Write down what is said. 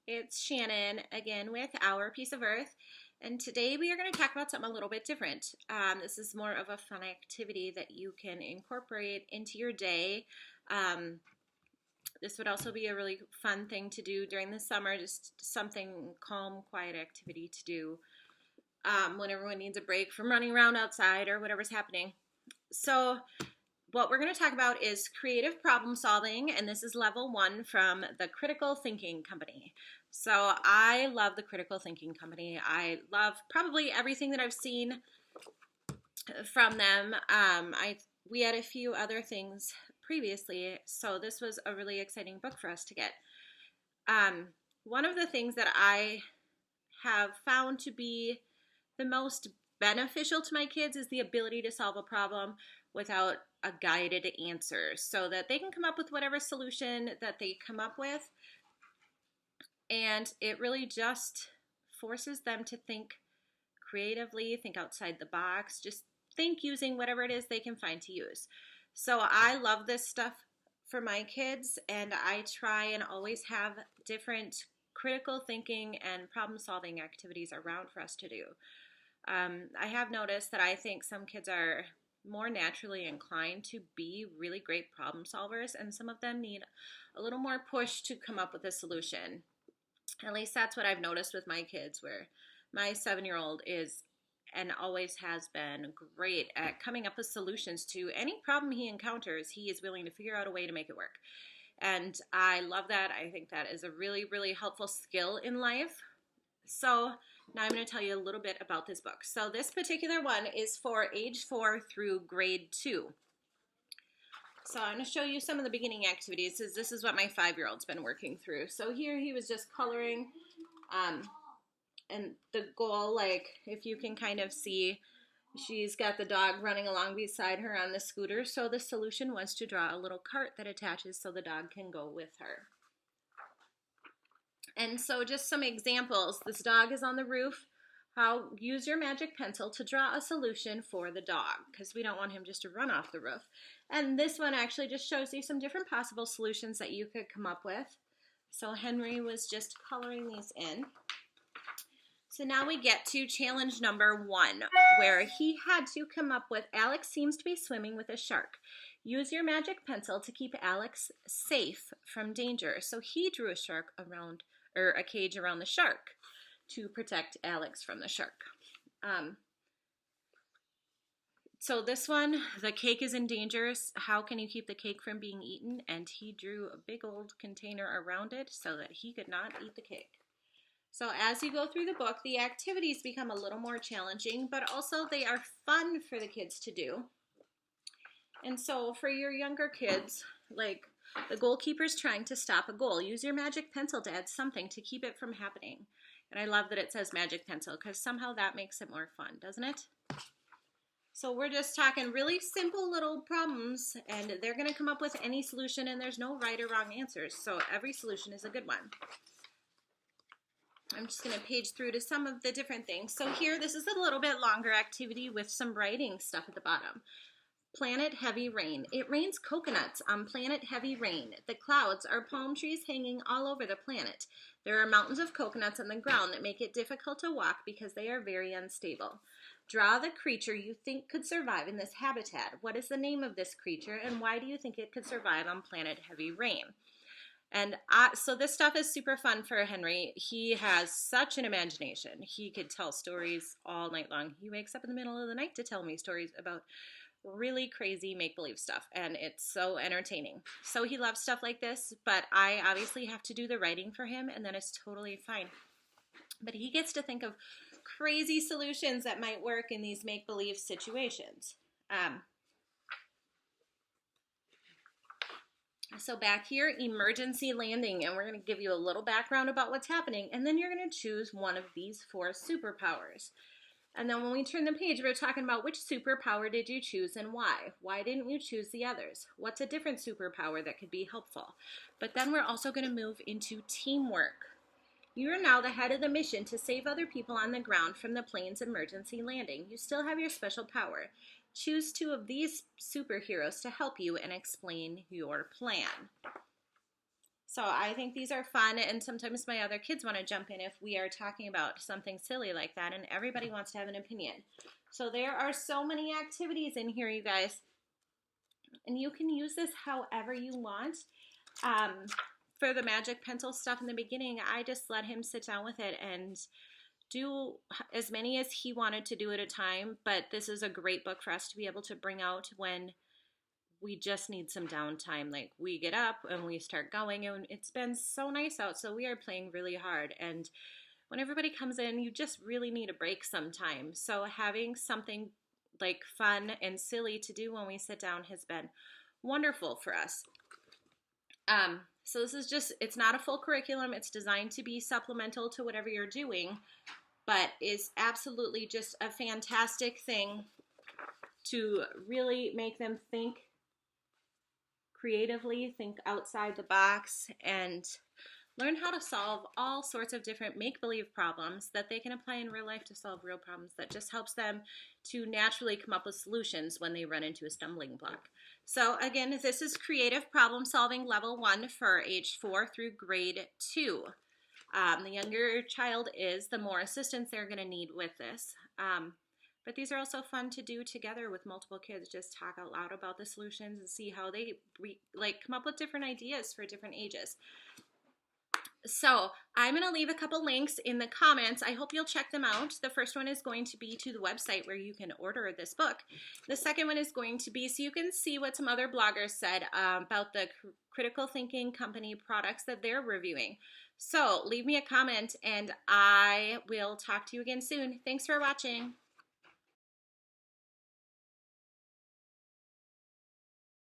It's Shannon again with Our Piece of Earth, and today we are going to talk about something a little bit different. This is more of a fun activity that you can incorporate into your day. Um, this would also be a really fun thing to do during the summer, just something calm, quiet activity to do when everyone needs a break from running around outside or whatever's happening. So, what we're going to talk about is creative problem solving, and this is level 1 from the Critical Thinking Company. So I love the Critical Thinking Company. I love probably everything that I've seen from them. We had a few other things previously, so this was a really exciting book for us to get. One of the things that I have found to be the most beneficial to my kids is the ability to solve a problem without a guided answer, so that they can come up with whatever solution that they come up with, and it really just forces them to think creatively, think outside the box, just think using whatever it is they can find to use. So I love this stuff for my kids, and I try and always have different critical thinking and problem solving activities around for us to do. I have noticed that I think some kids are more naturally inclined to be really great problem solvers, and some of them need a little more push to come up with a solution. At least that's what I've noticed with my kids, where my 7-year-old is and always has been great at coming up with solutions to any problem he encounters. He is willing to figure out a way to make it work. And I love that. I think that is a really, really helpful skill in life. So now I'm going to tell you a little bit about this book. So this particular one is for age 4 through grade 2. So I'm going to show you some of the beginning activities. This is what my 5-year-old's been working through. So here he was just coloring, and the goal, like if you can kind of see, she's got the dog running along beside her on the scooter. So the solution was to draw a little cart that attaches so the dog can go with her. And so just some examples. This dog is on the roof. Use your magic pencil to draw a solution for the dog, because we don't want him just to run off the roof. And this one actually just shows you some different possible solutions that you could come up with. So Henry was just coloring these in. So now we get to challenge number 1, where he had to come up with, Alex seems to be swimming with a shark. Use your magic pencil to keep Alex safe from danger. So he drew a shark around, or a cage around the shark to protect Alex from the shark. So this one, the cake is in danger. How can you keep the cake from being eaten? And he drew a big old container around it so that he could not eat the cake. So as you go through the book, the activities become a little more challenging, but also they are fun for the kids to do. And so for your younger kids, like the goalkeeper's trying to stop a goal, use your magic pencil to add something to keep it from happening. And I love that it says magic pencil, because somehow that makes it more fun, doesn't it? So we're just talking really simple little problems, and they're going to come up with any solution, and there's no right or wrong answers. So every solution is a good one. I'm just going to page through to some of the different things. So here, this is a little bit longer activity with some writing stuff at the bottom. Planet Heavy Rain. It rains coconuts on planet Heavy Rain. The clouds are palm trees hanging all over the planet. There are mountains of coconuts on the ground that make it difficult to walk because they are very unstable. Draw the creature you think could survive in this habitat. What is the name of this creature, and why do you think it could survive on planet Heavy Rain? And so this stuff is super fun for Henry. He has such an imagination. He could tell stories all night long. He wakes up in the middle of the night to tell me stories about really crazy make-believe stuff, and it's so entertaining. So he loves stuff like this, but I obviously have to do the writing for him, and then it's totally fine. But he gets to think of crazy solutions that might work in these make-believe situations. So back here, emergency landing, and we're going to give you a little background about what's happening, and then you're going to choose one of these 4 superpowers. And then when we turn the page, we're talking about which superpower did you choose and why? Why didn't you choose the others? What's a different superpower that could be helpful? But then we're also going to move into teamwork. You are now the head of the mission to save other people on the ground from the plane's emergency landing. You still have your special power. Choose 2 of these superheroes to help you and explain your plan. So I think these are fun, and sometimes my other kids want to jump in if we are talking about something silly like that, and everybody wants to have an opinion. So there are so many activities in here, you guys, and you can use this however you want. For the magic pencil stuff in the beginning, I just let him sit down with it and do as many as he wanted to do at a time, but this is a great book for us to be able to bring out when we just need some downtime. Like, we get up and we start going, and it's been so nice out, so we are playing really hard. And when everybody comes in, you just really need a break sometime. So having something like fun and silly to do when we sit down has been wonderful for us. So this is just, it's not a full curriculum. It's designed to be supplemental to whatever you're doing, but is absolutely just a fantastic thing to really make them think creatively, think outside the box, and learn how to solve all sorts of different make-believe problems that they can apply in real life to solve real problems. That just helps them to naturally come up with solutions when they run into a stumbling block. So again, this is Creative Problem Solving Level 1 for age 4 through grade 2. The younger your child is, the more assistance they're going to need with this. But these are also fun to do together with multiple kids. Just talk out loud about the solutions and see how they come up with different ideas for different ages. So I'm going to leave a couple links in the comments. I hope you'll check them out. The first one is going to be to the website where you can order this book. The second one is going to be so you can see what some other bloggers said about the critical thinking company products that they're reviewing. So leave me a comment and I will talk to you again soon. Thanks for watching.